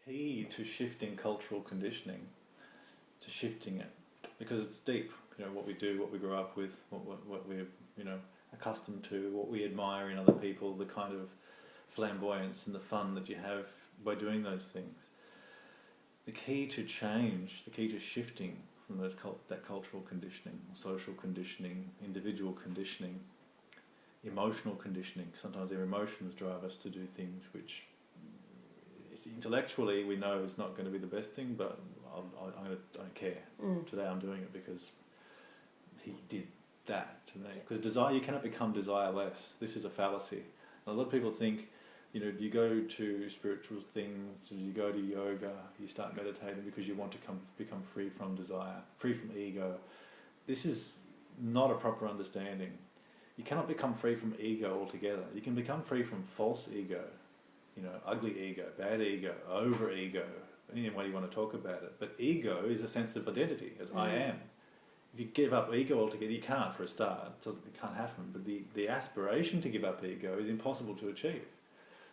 key to shifting cultural conditioning, to shifting it, because it's deep. What we do, what we grow up with, what we're accustomed to, what we admire in other people, the kind of flamboyance and the fun that you have by doing those things. The key to change, the key to shifting from that cultural conditioning, social conditioning, individual conditioning, emotional conditioning. Sometimes our emotions drive us to do things which intellectually we know is not going to be the best thing, but I don't care. Today I'm doing it because he did that to me. Because desire, you cannot become desireless. This is a fallacy. And a lot of people think, you go to spiritual things, you go to yoga, you start meditating because you want to become free from desire, free from ego. This is not a proper understanding. You cannot become free from ego altogether. You can become free from false ego, ugly ego, bad ego, over ego, any way you want to talk about it. But ego is a sense of identity, as I am. If you give up ego altogether, you can't for a start. It can't happen. But the aspiration to give up ego is impossible to achieve.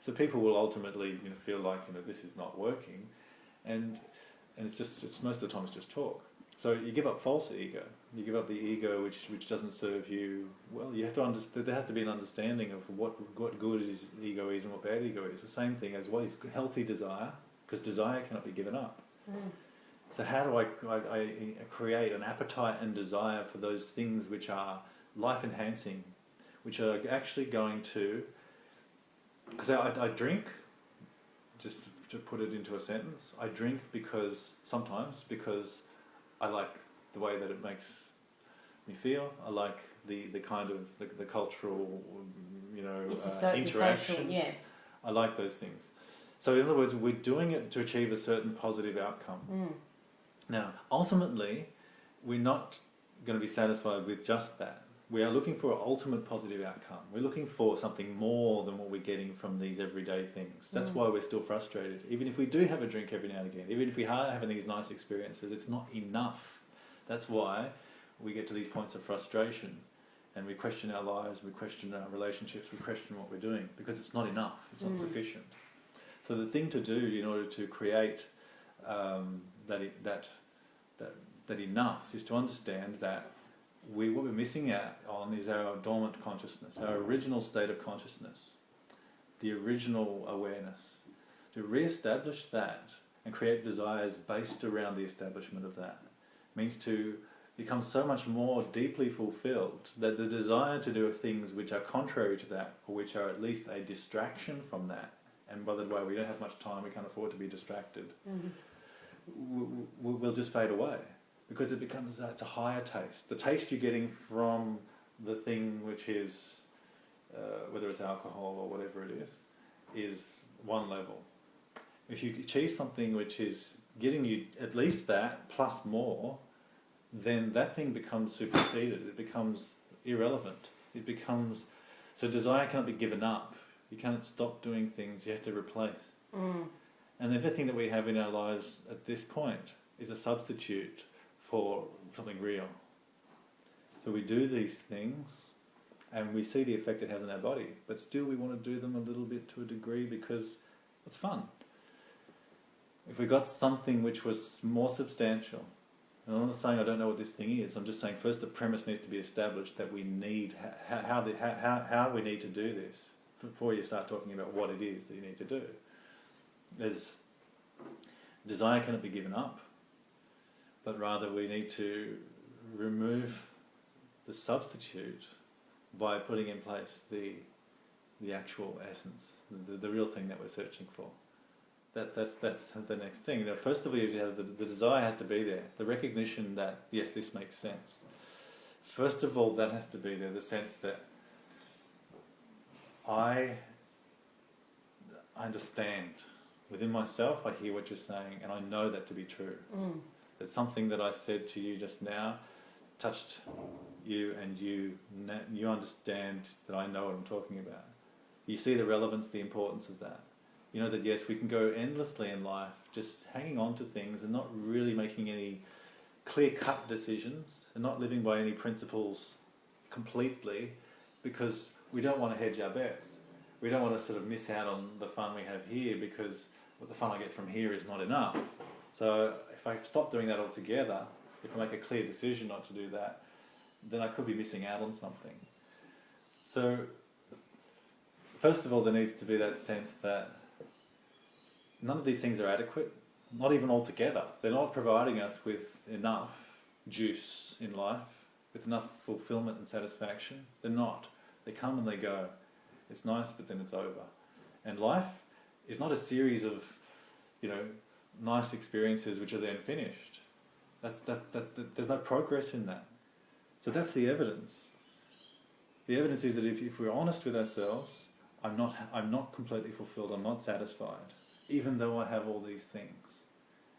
So people will ultimately feel like this is not working, and it's most of the time it's just talk. So you give up false ego. You give up the ego which doesn't serve you. Well, you have to understand. There has to be an understanding of what good ego is and what bad ego is. The same thing as what is healthy desire, because desire cannot be given up. So how do I create an appetite and desire for those things which are life enhancing, which are actually going to. Because I drink, just to put it into a sentence, I drink sometimes because I like the way that it makes me feel. I like the kind of the cultural, interaction. Social, yeah. I like those things. So in other words, we're doing it to achieve a certain positive outcome. Now, ultimately, we're not going to be satisfied with just that. We are looking for an ultimate positive outcome. We're looking for something more than what we're getting from these everyday things. That's why we're still frustrated. Even if we do have a drink every now and again, even if we are having these nice experiences, it's not enough. That's why we get to these points of frustration and we question our lives, we question our relationships, we question what we're doing because it's not enough, it's not sufficient. So the thing to do in order to create that enough is to understand that what we're missing out on is our dormant consciousness, our original state of consciousness, the original awareness. To re-establish that and create desires based around the establishment of that means to become so much more deeply fulfilled that the desire to do things which are contrary to that, or which are at least a distraction from that, and by the way, we don't have much time, we can't afford to be distracted, will just fade away. Because it's a higher taste. The taste you're getting from the thing which is, whether it's alcohol or whatever it is one level. If you achieve something which is getting you at least that, plus more, then that thing becomes superseded. It becomes irrelevant. So desire cannot be given up. You can't stop doing things, you have to replace. And everything that we have in our lives at this point is a substitute for something real. So we do these things and we see the effect it has on our body, but still we want to do them a little bit to a degree because it's fun. If we got something which was more substantial, and I'm not saying I don't know what this thing is, I'm just saying first the premise needs to be established that we need, how we need to do this before you start talking about what it is that you need to do. Is desire cannot be given up, but rather we need to remove the substitute by putting in place the actual essence, the real thing that we're searching for. That's the next thing. First of all, you have the desire has to be there, the recognition that yes, this makes sense. First of all, that has to be there, the sense that I understand within myself. I hear what you're saying, and I know that to be true. That something that I said to you just now touched you, and you understand that I know what I'm talking about. You see the relevance, the importance of that. You know that yes, we can go endlessly in life just hanging on to things and not really making any clear-cut decisions and not living by any principles completely because we don't want to hedge our bets. We don't want to sort of miss out on the fun we have here because what the fun I get from here is not enough. So if I stop doing that altogether, if I make a clear decision not to do that, then I could be missing out on something. So first of all, there needs to be that sense that none of these things are adequate, not even altogether. They're not providing us with enough juice in life, with enough fulfillment and satisfaction. They're not. They come and they go. It's nice, but then it's over. And life is not a series of, nice experiences which are then finished. There's no progress in that. So that's the evidence. The evidence is that if we're honest with ourselves, I'm not completely fulfilled. I'm not satisfied, even though I have all these things.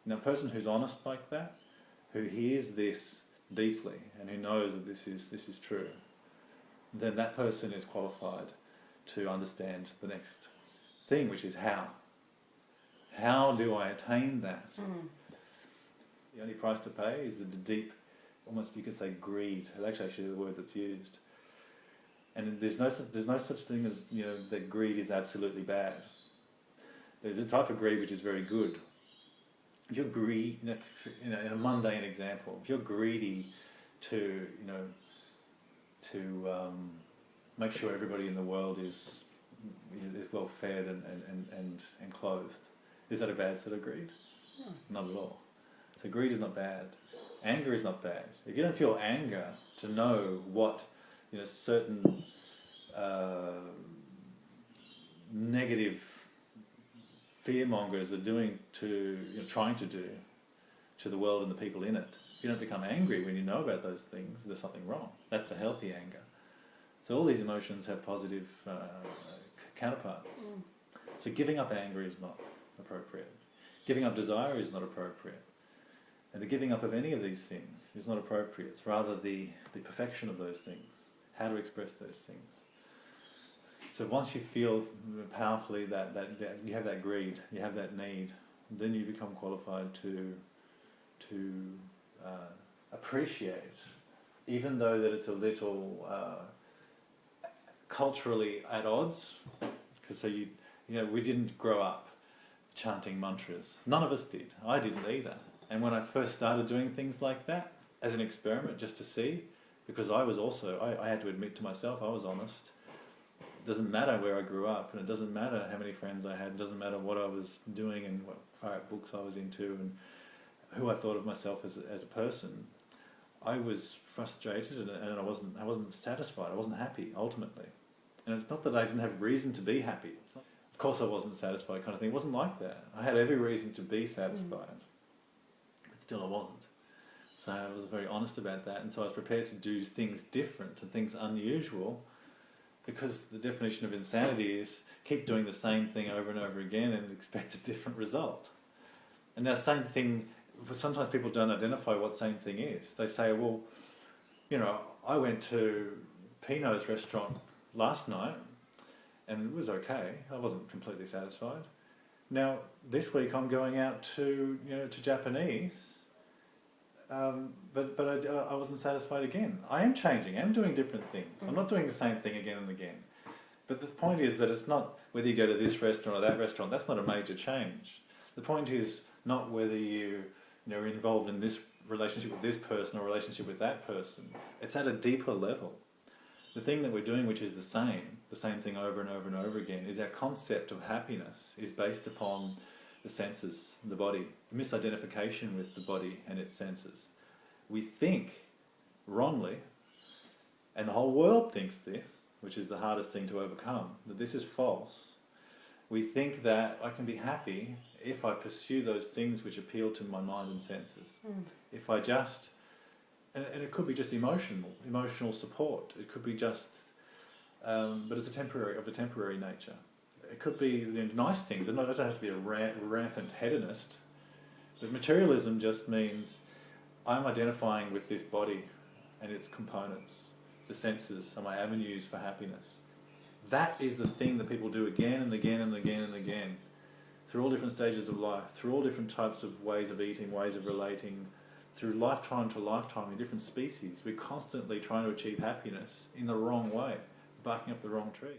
Now, a person who's honest like that, who hears this deeply and who knows that this is true, then that person is qualified to understand the next thing, which is how. How do I attain that? The only price to pay is the deep, almost you could say greed. That's actually the word that's used. And there's no such thing as that greed is absolutely bad. There's a type of greed which is very good. If you're greedy, in a mundane example, if you're greedy to make sure everybody in the world is well fed and clothed, is that a bad sort of greed? No. Not at all. So greed is not bad. Anger is not bad. If you don't feel anger to know what certain negative fearmongers are doing trying to do to the world and the people in it, if you don't become angry when you know about those things, there's something wrong. That's a healthy anger. So all these emotions have positive counterparts. So giving up anger is not appropriate. Giving up desire is not appropriate. And the giving up of any of these things is not appropriate. It's rather the perfection of those things, how to express those things. So once you feel powerfully that you have that greed, you have that need, then you become qualified to appreciate, even though that it's a little culturally at odds, because we didn't grow up chanting mantras. None of us did. I didn't either. And when I first started doing things like that as an experiment, just to see, because I was also, I had to admit to myself, I was honest. It doesn't matter where I grew up, and it doesn't matter how many friends I had, it doesn't matter what I was doing and what far books I was into and who I thought of myself as a person. I was frustrated and I wasn't satisfied. I wasn't happy ultimately. And it's not that I didn't have reason to be happy. Of course I wasn't satisfied kind of thing. It wasn't like that. I had every reason to be satisfied. But still I wasn't. So I was very honest about that, and so I was prepared to do things different and things unusual, because the definition of insanity is keep doing the same thing over and over again and expect a different result. And that same thing, sometimes people don't identify what same thing is. They say, well, I went to Pino's restaurant last night and it was okay. I wasn't completely satisfied. Now, this week I'm going out to Japanese, but I wasn't satisfied again. I am changing. I am doing different things. I'm not doing the same thing again and again. But the point is that it's not whether you go to this restaurant or that restaurant. That's not a major change. The point is not whether you're involved in this relationship with this person or relationship with that person. It's at a deeper level. The thing that we're doing, which is the same thing over and over and over again, is our concept of happiness is based upon the senses, the body, the misidentification with the body and its senses. We think wrongly, and the whole world thinks this, which is the hardest thing to overcome, that this is false. We think that I can be happy if I pursue those things which appeal to my mind and senses. If I just, and it could be just emotional support. It could be just, but it's of a temporary nature. It could be nice things. It doesn't have to be a rampant hedonist. But materialism just means I'm identifying with this body and its components. The senses are my avenues for happiness. That is the thing that people do again and again and again and again, through all different stages of life, through all different types of ways of eating, ways of relating, through lifetime to lifetime in different species. We're constantly trying to achieve happiness in the wrong way, barking up the wrong tree.